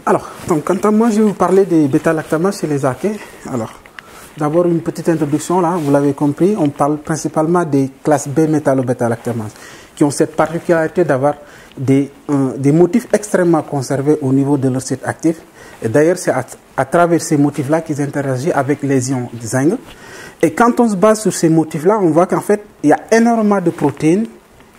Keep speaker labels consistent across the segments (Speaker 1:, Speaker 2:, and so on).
Speaker 1: Alors, donc, quant à moi, je vais vous parler des bêta-lactamases chez les archées. Alors, d'abord, une petite introduction, là, vous l'avez compris, on parle principalement des classes B métallo-bêta-lactamases, qui ont cette particularité d'avoir des motifs extrêmement conservés au niveau de leur site actif. Et d'ailleurs, c'est à travers ces motifs-là qu'ils interagissent avec les ions zinc. Et quand on se base sur ces motifs-là, on voit qu'en fait, il y a énormément de protéines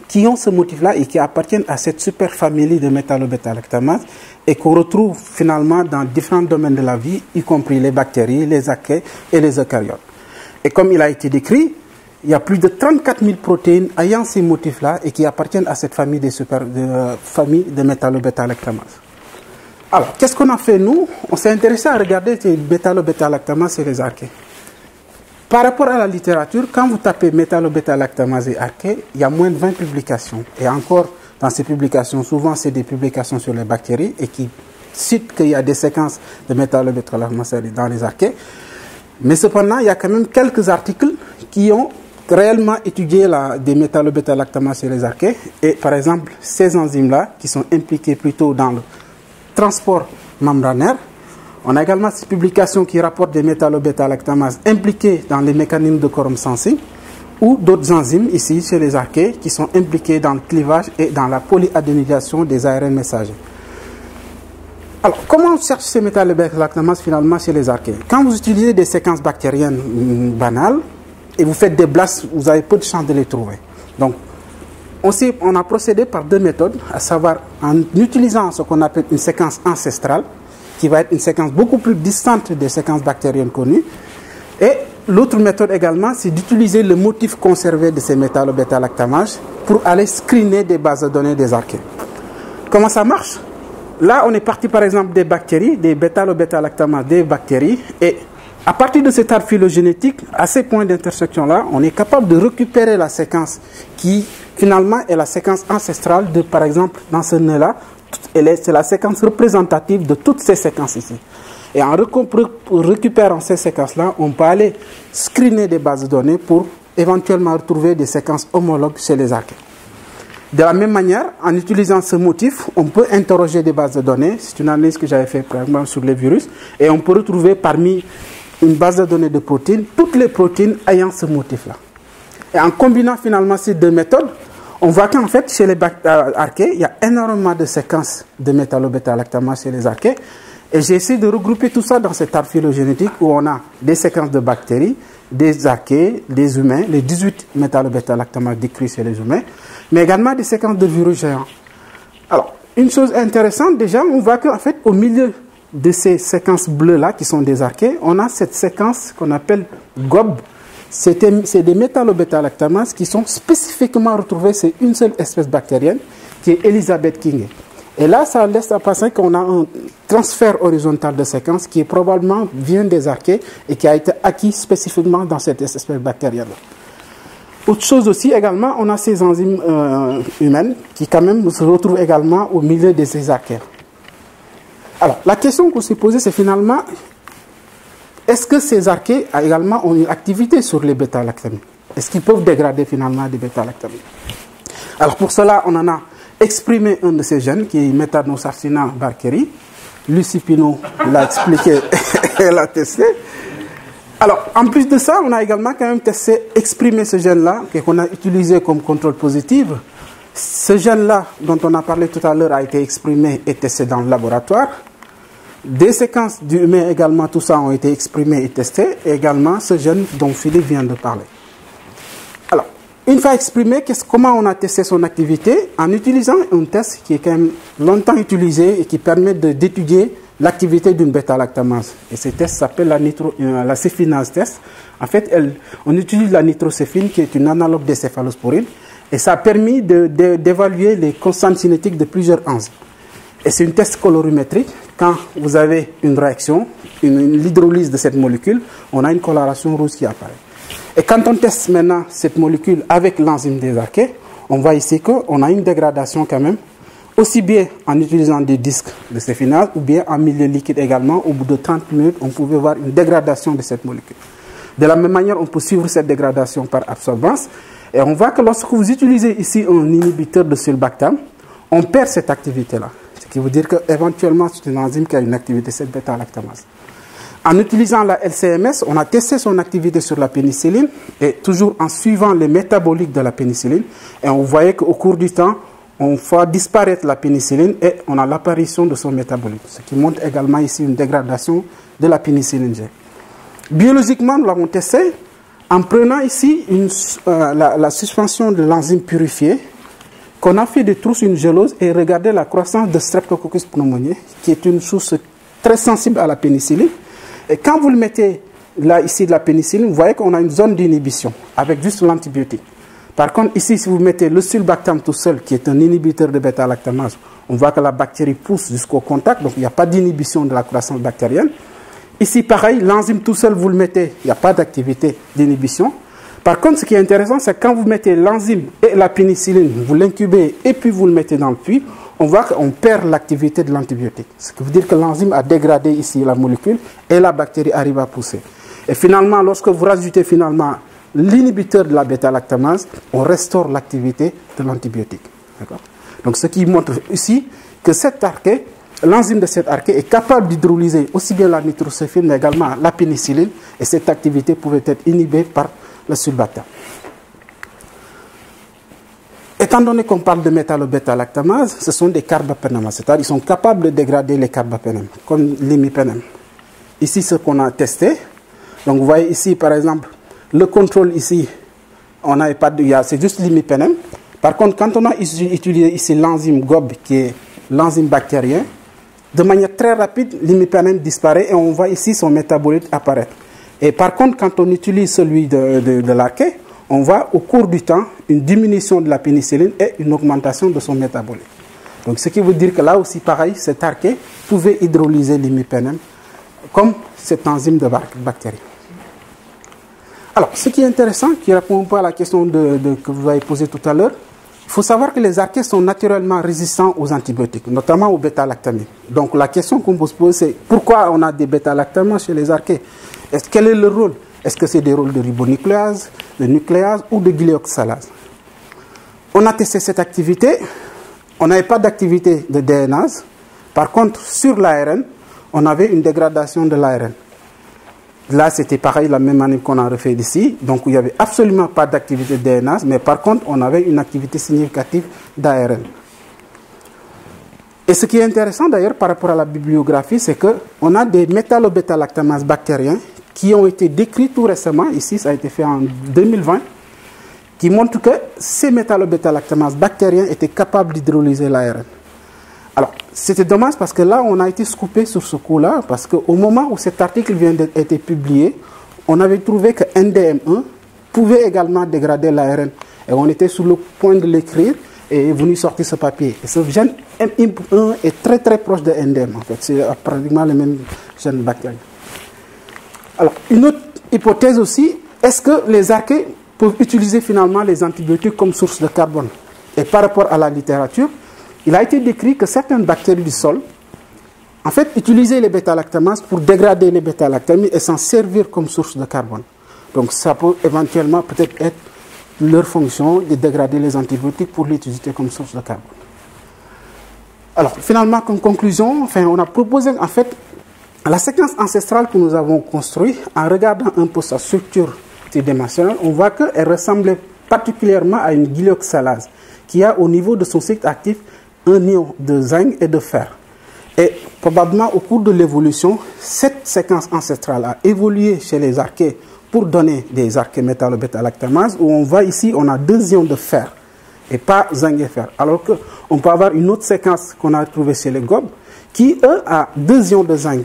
Speaker 1: qui ont ce motif-là et qui appartiennent à cette super famille de métallo-bêta-lactamases et qu'on retrouve finalement dans différents domaines de la vie, y compris les bactéries, les archées et les eucaryotes. Et comme il a été décrit, il y a plus de 34 000 protéines ayant ces motifs-là et qui appartiennent à cette famille de métallo-bêta-lactamases. Alors, qu'est-ce qu'on a fait nous? On s'est intéressé à regarder ces métallo-bêta-lactamases et les archées. Par rapport à la littérature, quand vous tapez métallo-bêta-lactamase et archées, il y a moins de 20 publications. Et encore, dans ces publications, souvent c'est des publications sur les bactéries et qui citent qu'il y a des séquences de métallo-bêta-lactamase dans les archées. Mais cependant, il y a quand même quelques articles qui ont réellement étudié des métallo-bêta-lactamases et les archées. Et par exemple, ces enzymes-là, qui sont impliquées plutôt dans le transport membranaire. On a également cette publication qui rapporte des métallo-bêta-lactamases impliquées dans les mécanismes de quorum sensing ou d'autres enzymes ici chez les archées qui sont impliquées dans le clivage et dans la polyadénylisation des ARN messagers. Alors, comment on cherche ces métallo-bêta-lactamases finalement chez les archées? Quand vous utilisez des séquences bactériennes banales et vous faites des blasts, vous avez peu de chances de les trouver. Donc, on a procédé par deux méthodes, à savoir en utilisant ce qu'on appelle une séquence ancestrale, qui va être une séquence beaucoup plus distante des séquences bactériennes connues. Et l'autre méthode également, c'est d'utiliser le motif conservé de ces métallo-bêta-lactamases pour aller screener des bases de données des archées. Comment ça marche? Là, on est parti par exemple des bactéries, des métallo-bêta-lactamases des bactéries, et à partir de cet arbre phylogénétique, à ces points d'intersection-là, on est capable de récupérer la séquence qui finalement est la séquence ancestrale de, par exemple, dans ce nœud-là, c'est la séquence représentative de toutes ces séquences ici. Et en récupérant ces séquences-là, on peut aller screener des bases de données pour éventuellement retrouver des séquences homologues chez les archées. De la même manière, en utilisant ce motif, on peut interroger des bases de données. C'est une analyse que j'avais faite par exemple sur les virus. Et on peut retrouver parmi une base de données de protéines, toutes les protéines ayant ce motif-là. Et en combinant finalement ces deux méthodes, on voit qu'en fait, chez les archées, il y a énormément de séquences de métallo-bêta-lactamases chez les archées. Et j'ai essayé de regrouper tout ça dans cet arbre phylogénétique où on a des séquences de bactéries, des archées, des humains, les 18 métallo-bêta-lactamases décrits chez les humains, mais également des séquences de virus géants. Alors, une chose intéressante, déjà, on voit qu'en fait, au milieu de ces séquences bleues-là, qui sont des archées, on a cette séquence qu'on appelle GOB. C'est des métallo-bêta-lactamases qui sont spécifiquement retrouvées, c'est une seule espèce bactérienne, qui est Elizabeth King. Et là, ça laisse à penser qu'on a un transfert horizontal de séquences qui probablement vient des archées et qui a été acquis spécifiquement dans cette espèce bactérienne-là. Autre chose aussi, également, on a ces enzymes humaines qui quand même se retrouvent également au milieu de ces archées. Alors, la question qu'on s'est posée, c'est finalement, est-ce que ces archées également ont une activité sur les bêta-lactamines? Est-ce qu'ils peuvent dégrader finalement des bêta-lactamines? Alors, pour cela, on en a exprimé un de ces gènes qui est Méthanosarcina barkeri. Lucie Pinot l'a expliqué et l'a testé. Alors, en plus de ça, on a également quand même exprimé ce gène-là, qu'on a utilisé comme contrôle positif. Ce gène-là, dont on a parlé tout à l'heure, a été exprimé et testé dans le laboratoire. Des séquences du humain également, tout ça ont été exprimées et testées. Et également ce gène dont Philippe vient de parler. Alors, une fois exprimé, comment on a testé son activité? En utilisant un test qui est quand même longtemps utilisé et qui permet d'étudier l'activité d'une bêta-lactamase. Et ce test s'appelle la céphinase test. En fait, on utilise la nitrocéphine qui est une analogue des céphalosporines. Et ça a permis d'évaluer les constantes cinétiques de plusieurs enzymes. Et c'est une test colorimétrique. Quand vous avez une réaction, l'hydrolyse de cette molécule, on a une coloration rouge qui apparaît. Et quand on teste maintenant cette molécule avec l'enzyme des archées, on voit ici qu'on a une dégradation quand même, aussi bien en utilisant des disques de céphinase ou bien en milieu liquide également. Au bout de 30 minutes, on pouvait voir une dégradation de cette molécule. De la même manière, on peut suivre cette dégradation par absorbance. Et on voit que lorsque vous utilisez ici un inhibiteur de sulbactam, on perd cette activité-là. Ce qui veut dire qu'éventuellement, c'est une enzyme qui a une activité, cette bêta-lactamase. En utilisant la LCMS, on a testé son activité sur la pénicilline, et toujours en suivant les métaboliques de la pénicilline, et on voyait qu'au cours du temps, on fait disparaître la pénicilline et on a l'apparition de son métabolique, ce qui montre également ici une dégradation de la pénicilline G. Biologiquement, nous l'avons testé en prenant ici la suspension de l'enzyme purifiée, qu'on a fait de trousse une gélose et regarder la croissance de Streptococcus pneumoniae, qui est une source très sensible à la pénicilline. Et quand vous le mettez là, ici, de la pénicilline, vous voyez qu'on a une zone d'inhibition avec juste l'antibiotique. Par contre, ici, si vous mettez le sulbactam tout seul, qui est un inhibiteur de bêta-lactamase, on voit que la bactérie pousse jusqu'au contact, donc il n'y a pas d'inhibition de la croissance bactérienne. Ici, pareil, l'enzyme tout seul, vous le mettez, il n'y a pas d'activité d'inhibition. Par contre, ce qui est intéressant, c'est quand vous mettez l'enzyme et la pénicilline, vous l'incubez et puis vous le mettez dans le puits, on voit qu'on perd l'activité de l'antibiotique. Ce qui veut dire que l'enzyme a dégradé ici la molécule et la bactérie arrive à pousser. Et finalement, lorsque vous rajoutez finalement l'inhibiteur de la bêta-lactamase, on restaure l'activité de l'antibiotique. Donc ce qui montre ici que cette archée, l'enzyme de cette archée est capable d'hydrolyser aussi bien la nitrosophine mais également la pénicilline, et cette activité pouvait être inhibée par le sulbactam. Étant donné qu'on parle de métallobêta-lactamase, ce sont des carbapénèmes, c'est-à-dire qu'ils sont capables de dégrader les carbapénèmes, comme l'imipénème. Ici, ce qu'on a testé. Donc, vous voyez ici, par exemple, le contrôle ici, on n'avait pas de, c'est juste l'imipénème. Par contre, quand on a utilisé ici l'enzyme GOB, qui est l'enzyme bactérien, de manière très rapide, l'imipénème disparaît et on voit ici son métabolite apparaître. Et par contre, quand on utilise celui de l'archée, on voit au cours du temps une diminution de la pénicilline et une augmentation de son métabolite. Donc, ce qui veut dire que là aussi, pareil, cet archée pouvait hydrolyser l'imipénème comme cette enzyme de bactérie. Alors, ce qui est intéressant, qui répond un peu à la question que vous avez posée tout à l'heure, il faut savoir que les archées sont naturellement résistants aux antibiotiques, notamment aux bêta-lactamines. Donc, la question qu'on peut se poser, c'est pourquoi on a des bêta-lactamases chez les archées? Quel est le rôle? Est-ce que c'est des rôles de ribonucléase, de nucléase ou de glyoxalase? On a testé cette activité. On n'avait pas d'activité de DNase. Par contre, sur l'ARN, on avait une dégradation de l'ARN. Là, c'était pareil, la même année qu'on a refait ici. Donc, il n'y avait absolument pas d'activité de DNase, mais par contre, on avait une activité significative d'ARN. Et ce qui est intéressant d'ailleurs par rapport à la bibliographie, c'est qu'on a des métallobêta-lactamases bactériens qui ont été décrits tout récemment, ici ça a été fait en 2020, qui montrent que ces métallobêta-lactamases bactériens étaient capables d'hydrolyser l'ARN. Alors, c'était dommage parce que là, on a été scoopé sur ce coup-là, parce qu'au moment où cet article vient d'être été publié, on avait trouvé que NDM1 pouvait également dégrader l'ARN. Et on était sur le point de l'écrire et est venu sortir ce papier. Et ce gène M1 est très très proche de NDM, en fait. C'est pratiquement le même gène bactérien. Alors, une autre hypothèse aussi, est-ce que les archées peuvent utiliser finalement les antibiotiques comme source de carbone? Et par rapport à la littérature, il a été décrit que certaines bactéries du sol, en fait, utilisaient les bêta-lactamases pour dégrader les bêta-lactamines et s'en servir comme source de carbone. Donc, ça peut éventuellement peut-être être leur fonction de dégrader les antibiotiques pour l'utiliser comme source de carbone. Alors, finalement, comme conclusion, on a proposé, en fait, la séquence ancestrale que nous avons construite, en regardant un peu sa structure tridimensionnelle, on voit qu'elle ressemblait particulièrement à une glyoxalase, qui a au niveau de son cycle actif un ion de zinc et de fer. Et probablement au cours de l'évolution, cette séquence ancestrale a évolué chez les archées pour donner des archées métallobêta-lactamases, où on voit ici, on a 2 ions de fer et pas zinc et fer. Alors qu'on peut avoir une autre séquence qu'on a trouvée chez les gobes, qui, eux, a 2 ions de zinc.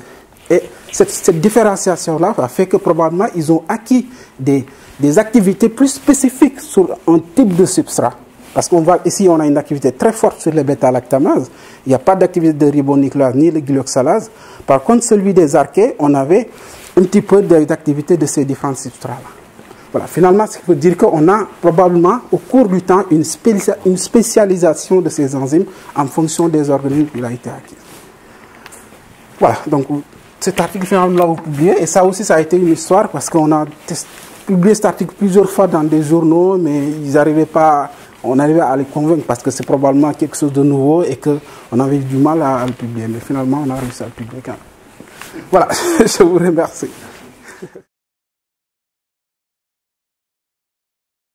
Speaker 1: Et cette différenciation-là a fait que probablement ils ont acquis des activités plus spécifiques sur un type de substrat. Parce qu'on voit ici, on a une activité très forte sur les bêta-lactamases. Il n'y a pas d'activité de ribonucléase ni de glyoxalase. Par contre, celui des archées, on avait un petit peu d'activité de ces différents substrats-là. Voilà, finalement, ce qui veut dire qu'on a probablement, au cours du temps, une spécialisation de ces enzymes en fonction des organismes qui ont été acquis. Voilà, donc cet article, finalement, nous l'avons publié. Et ça aussi, ça a été une histoire parce qu'on a publié cet article plusieurs fois dans des journaux, mais ils n'arrivaient pas on arrivait à les convaincre parce que c'est probablement quelque chose de nouveau et qu'on avait du mal à le publier. Mais finalement, on a réussi à le publier quand même. Voilà, je vous remercie.